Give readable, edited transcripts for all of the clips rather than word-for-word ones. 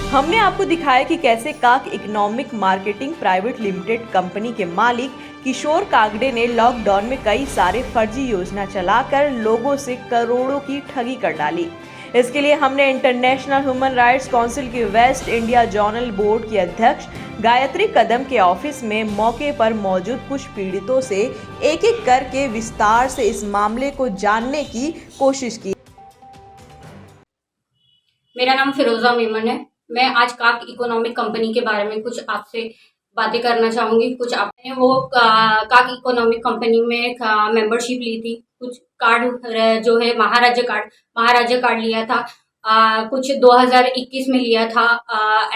हमने आपको दिखाया कि कैसे काक economic marketing private limited company के मालिक किशोर कागड़े ने लॉकडाउन में कई सारे फर्जी योजना चलाकर लोगों से करोड़ों की ठगी कर डाली। इसके लिए हमने इंटरनेशनल ह्यूमन राइट्स काउंसिल के वेस्ट इंडिया जोनल बोर्ड की अध्यक्ष गायत्री कदम के ऑफिस में मौके पर मौजूद कुछ पीड़ितों से एक एक करके विस्तार से इस मामले को जानने की कोशिश की। मेरा नाम फिरोजा मेमन है। मैं आज काक इकोनॉमिक कंपनी के बारे में कुछ आपसे बातें करना चाहूँगी। कुछ आपने वो काक इकोनॉमिक कंपनी में मेंबरशिप ली थी। कुछ कार्ड जो है महाराज्य कार्ड लिया था। कुछ 2021 में लिया था,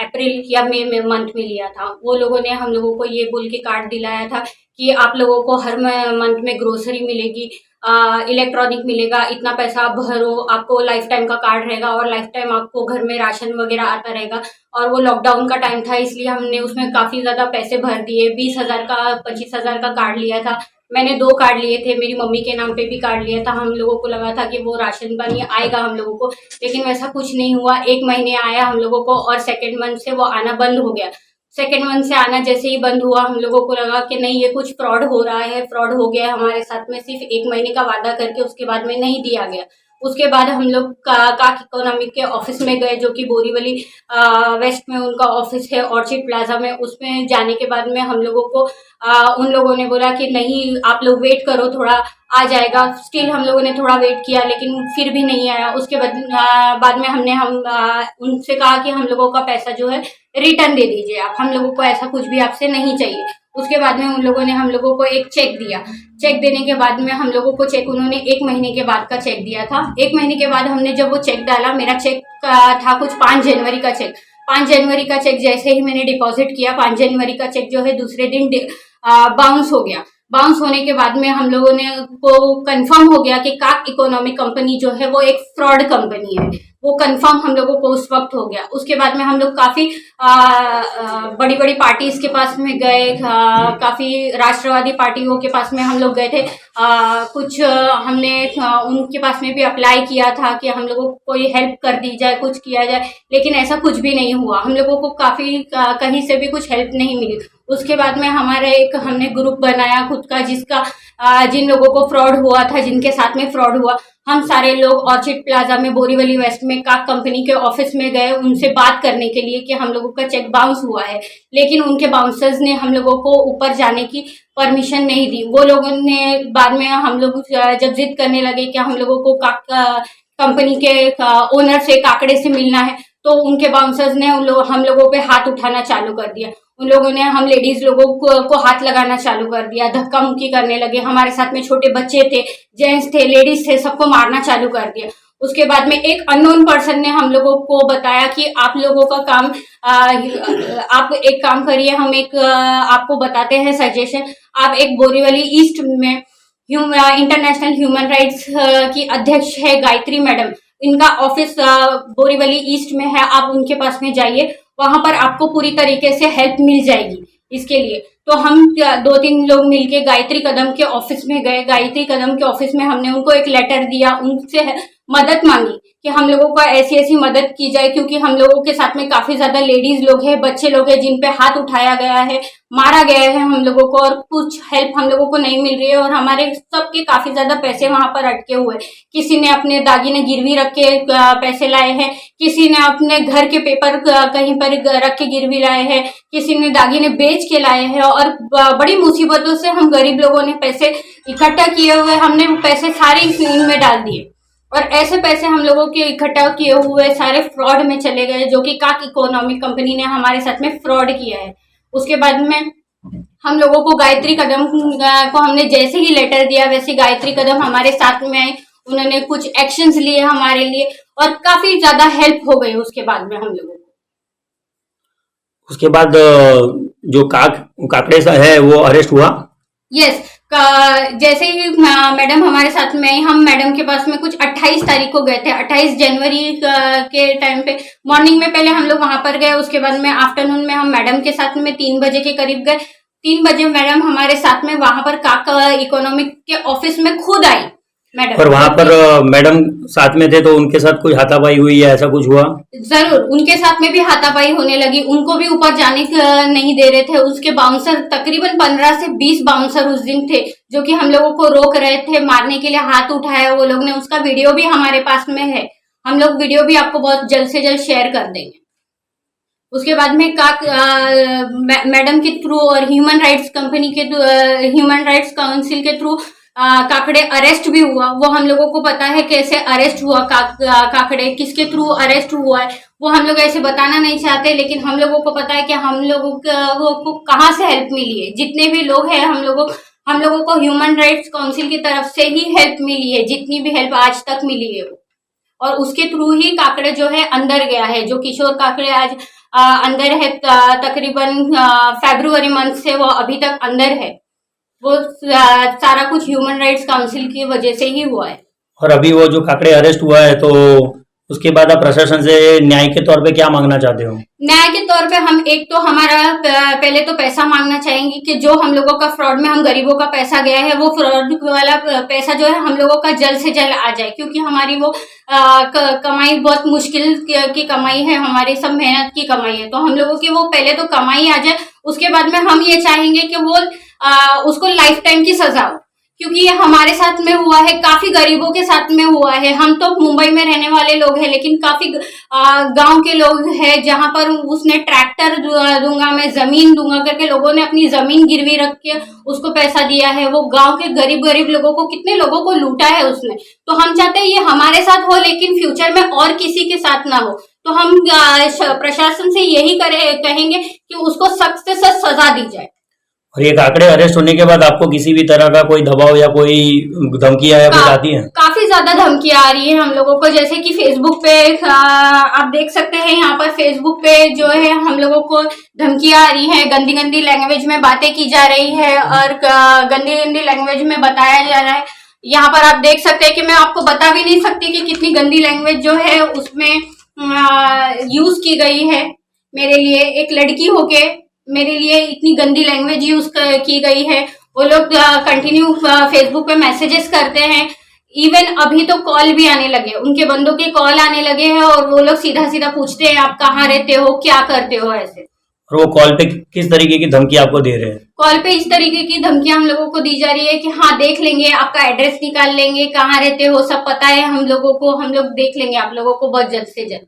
अप्रैल या मई में मंथ में लिया था। वो लोगों ने हम लोगों को ये बोल के कार्ड दिलाया था कि आप लोगों को हर मंथ में ग्रोसरी मिलेगी, इलेक्ट्रॉनिक मिलेगा, इतना पैसा आप भरो, आपको लाइफ टाइम का कार्ड रहेगा और लाइफ टाइम आपको घर में राशन वगैरह आता रहेगा। और वो लॉकडाउन का टाइम था, इसलिए हमने उसमें काफ़ी ज़्यादा पैसे भर दिए। 20,000 का 25,000 का कार्ड लिया था। मैंने 2 कार्ड लिए थे, मेरी मम्मी के नाम पे भी कार्ड लिया था। हम लोगों को लगा था कि वो राशन पानी आएगा हम लोगों को, लेकिन वैसा कुछ नहीं हुआ। 1 महीने आया हम लोगों को और सेकेंड मंथ से वो आना बंद हो गया। सेकेंड मंथ से आना जैसे ही बंद हुआ, हम लोगों को लगा कि नहीं, ये कुछ फ्रॉड हो रहा है, फ्रॉड हो गया है हमारे साथ में। सिर्फ 1 महीने का वादा करके उसके बाद में नहीं दिया गया। उसके बाद हम लोग काक इकोनॉमिक के ऑफिस में गए, जो कि बोरीवली वेस्ट में उनका ऑफिस है, ऑर्चिड प्लाजा में। उसमें जाने के बाद में हम लोगों को उन लोगों ने बोला कि नहीं, आप लोग वेट करो, थोड़ा आ जाएगा। स्टिल हम लोगों ने थोड़ा वेट किया, लेकिन फिर भी नहीं आया। उसके बाद में हमने उनसे कहा कि हम लोगों का पैसा जो है रिटर्न दे दीजिए आप, हम लोगों को ऐसा कुछ भी आपसे नहीं चाहिए। उसके बाद में उन लोगों ने हम लोगों को एक चेक दिया। चेक देने के बाद में हम लोगों को उन्होंने 1 महीने के बाद का चेक दिया था। 1 महीने के बाद हमने जब वो चेक डाला, मेरा चेक था कुछ 5 जनवरी का चेक। 5 जनवरी का चेक जैसे ही मैंने डिपॉजिट किया, 5 जनवरी का चेक जो है दूसरे दिन बाउंस हो गया। बाउंस होने के बाद में हम लोगों ने को कंफर्म हो गया कि काक इकोनॉमिक कंपनी जो है वो एक फ्रॉड कंपनी है। वो कंफर्म हम लोगों को उस वक्त हो गया। उसके बाद में हम लोग काफ़ी बड़ी बड़ी पार्टीज के पास में गए, काफ़ी राष्ट्रवादी पार्टियों के पास में हम लोग गए थे। कुछ हमने उनके पास में भी अप्लाई किया था कि हम लोगों को कोई हेल्प कर दी जाए, कुछ किया जाए, लेकिन ऐसा कुछ भी नहीं हुआ। हम लोगों को काफ़ी कहीं से भी कुछ हेल्प नहीं मिली। उसके बाद में हमने ग्रुप बनाया खुद का, जिन लोगों को फ्रॉड हुआ था, जिनके साथ में फ्रॉड हुआ, हम सारे लोग ऑर्चिड प्लाजा में बोरीवली वेस्ट में काक कंपनी के ऑफिस में गए उनसे बात करने के लिए कि हम लोगों का चेक बाउंस हुआ है। लेकिन उनके बाउंसर्स ने हम लोगों को ऊपर जाने की परमिशन नहीं दी। वो लोगों ने बाद में हम लोग जब जिद करने लगे कि हम लोगों को काक कंपनी के ओनर से, काकड़े से मिलना है, तो उनके बाउंसर्स ने हम लोगों पे हाथ उठाना चालू कर दिया। उन लोगों ने हम लेडीज लोगों को हाथ लगाना चालू कर दिया, धक्का मुक्की करने लगे। हमारे साथ में छोटे बच्चे थे, जेंट्स थे, लेडीज थे, सबको मारना चालू कर दिया। उसके बाद में एक अननोन पर्सन ने हम लोगों को बताया कि आप लोगों का काम, आप एक काम करिए, हम आपको बताते हैं सजेशन। आप एक बोरीवली ईस्ट में इंटरनेशनल ह्यूमन राइट्स की अध्यक्ष है गायत्री मैडम, इनका ऑफिस बोरीवली ईस्ट में है, आप उनके पास में जाइए, वहां पर आपको पूरी तरीके से हेल्प मिल जाएगी इसके लिए। तो हम 2-3 लोग मिलके गायत्री कदम के ऑफिस में गए। गायत्री कदम के ऑफिस में हमने उनको एक लेटर दिया, उनसे मदद मांगी कि हम लोगों को ऐसी ऐसी मदद की जाए, क्योंकि हम लोगों के साथ में काफी ज्यादा लेडीज लोग हैं, बच्चे लोग हैं, जिन पे हाथ उठाया गया है, मारा गया है हम लोगों को, और कुछ हेल्प हम लोगों को नहीं मिल रही है। और हमारे सबके काफी ज्यादा पैसे वहां पर अटके हुए। किसी ने अपने दागिने गिरवी रख के पैसे लाए हैं, किसी ने अपने घर के पेपर कहीं पर रख के गिरवी लाए हैं, किसी ने दागिने बेच के लाए हैं। और बड़ी मुसीबतों से हम गरीब लोगों ने पैसे इकट्ठा किए हुए, हमने पैसे सारे इनमें डाल दिए, और ऐसे पैसे हम लोगों के इकट्ठा किए हुए सारे फ्रॉड में चले गए, जो कि काक इकोनॉमिक कंपनी ने हमारे साथ में फ्रॉड किया है। उसके बाद में हम लोगों को गायत्री कदम को हमने जैसे ही लेटर दिया, वैसे गायत्री कदम हमारे साथ में आए। उन्होंने कुछ एक्शंस लिए हमारे लिए, और काफी ज्यादा हेल्प हो गई उसके बाद में हम लोगों को। उसके बाद जो काकड़े सा है वो अरेस्ट हुआ। यस, जैसे ही मैडम हमारे साथ में आई, हम मैडम के पास में कुछ 28 तारीख को गए थे। 28 जनवरी के टाइम पे मॉर्निंग में पहले हम लोग वहां पर गए। उसके बाद में आफ्टरनून में हम मैडम के साथ में 3 बजे के करीब गए। 3 बजे मैडम हमारे साथ में वहां पर काक इकोनॉमिक के ऑफिस में खुद आई। मैडम। और वहाँ पर मैडम साथ में थे तो उनके साथ कोई हाथापाई हुई या ऐसा कुछ हुआ? जरूर उनके साथ में भी हाथापाई होने लगी, उनको भी ऊपर जाने नहीं दे रहे थे। उसके बाउंसर तकरीबन 15 से 20 बाउंसर उस दिन थे जो कि हम लोगों को रोक रहे थे, मारने के लिए हाथ उठाया वो लोग ने। उसका वीडियो भी हमारे पास में है, हम लोग वीडियो भी आपको बहुत जल्द से जल्द शेयर कर देंगे। उसके बाद में मैडम के थ्रू और ह्यूमन राइट्स काउंसिल के थ्रू काकड़े अरेस्ट भी हुआ। वो हम लोगों को पता है कैसे अरेस्ट हुआ, काकड़े किसके थ्रू अरेस्ट हुआ है वो हम लोग ऐसे बताना नहीं चाहते, लेकिन हम लोगों को पता है कि हम लोगों को कहाँ से हेल्प मिली है। जितने भी लोग हैं हम लोगों को ह्यूमन राइट्स काउंसिल की तरफ से ही हेल्प मिली है, जितनी भी हेल्प आज तक मिली है वो। और उसके थ्रू ही काकड़े जो है अंदर गया है, जो किशोर काकड़े आज अंदर है। तकरीबन फरवरी मंथ से वो अभी तक अंदर है। वो सारा कुछ ह्यूमन राइट्स काउंसिल की वजह से ही हुआ है। और अभी वो जो काकड़े अरेस्ट हुआ है तो उसके बाद आप प्रशासन से न्याय के तौर पे क्या मांगना चाहते हो? न्याय के तौर पे हम एक तो हमारा पहले तो पैसा मांगना चाहेंगे कि जो हम लोगों का फ्रॉड में हम गरीबों का पैसा गया है वो फ्रॉड वाला पैसा जो है हम लोगों का जल्द से जल्द आ जाए, क्योंकि हमारी वो कमाई बहुत मुश्किल की कमाई है, हमारी सब मेहनत की कमाई है। तो हम लोगों की वो पहले तो कमाई आ जाए, उसके बाद में हम ये चाहेंगे कि वो उसको लाइफ टाइम की सजा हो, क्योंकि ये हमारे साथ में हुआ है, काफी गरीबों के साथ में हुआ है। हम तो मुंबई में रहने वाले लोग हैं, लेकिन काफी गांव के लोग हैं जहां पर उसने ट्रैक्टर दूंगा, मैं जमीन दूंगा करके लोगों ने अपनी जमीन गिरवी रख के उसको पैसा दिया है। वो गांव के गरीब लोगों को, कितने लोगों को लूटा है उसने। तो हम चाहते हैं ये हमारे साथ हो, लेकिन फ्यूचर में और किसी के साथ ना हो। तो हम प्रशासन से यही कहेंगे कि उसको सख्त से सख्त सजा दी जाए। और ये काकड़े अरेस्ट होने के बाद आपको किसी भी तरह का कोई दबाव या कोई धमकियां या कुछ आती है? काफी ज्यादा धमकियां आ रही है हम लोगों को, जैसे कि फेसबुक पे आप देख सकते हैं, यहाँ पर फेसबुक पे जो है हम लोगों को धमकियां आ रही है, गंदी गंदी लैंग्वेज में बातें की जा रही है और गंदी गंदी लैंग्वेज में बताया जा रहा है। यहाँ पर आप देख सकते हैं कि मैं आपको बता भी नहीं सकती कि कितनी गंदी लैंग्वेज जो है उसमें यूज की गई है। मेरे लिए एक लड़की होके मेरे लिए इतनी गंदी लैंग्वेज यूज की गई है। वो लोग कंटिन्यू फेसबुक पे मैसेजेस करते हैं, इवन अभी तो कॉल भी आने लगे, उनके बंदों के कॉल आने लगे हैं और वो लोग सीधा सीधा पूछते हैं आप कहाँ रहते हो, क्या करते हो, ऐसे। और वो कॉल पे किस तरीके की धमकी आपको दे रहे हैं? कॉल पे इस तरीके की धमकियां हम लोगों को दी जा रही है कि हाँ देख लेंगे, आपका एड्रेस निकाल लेंगे, कहाँ रहते हो सब पता है हम लोगों को, हम लोग देख लेंगे आप लोगों को बहुत जल्द से जल्द।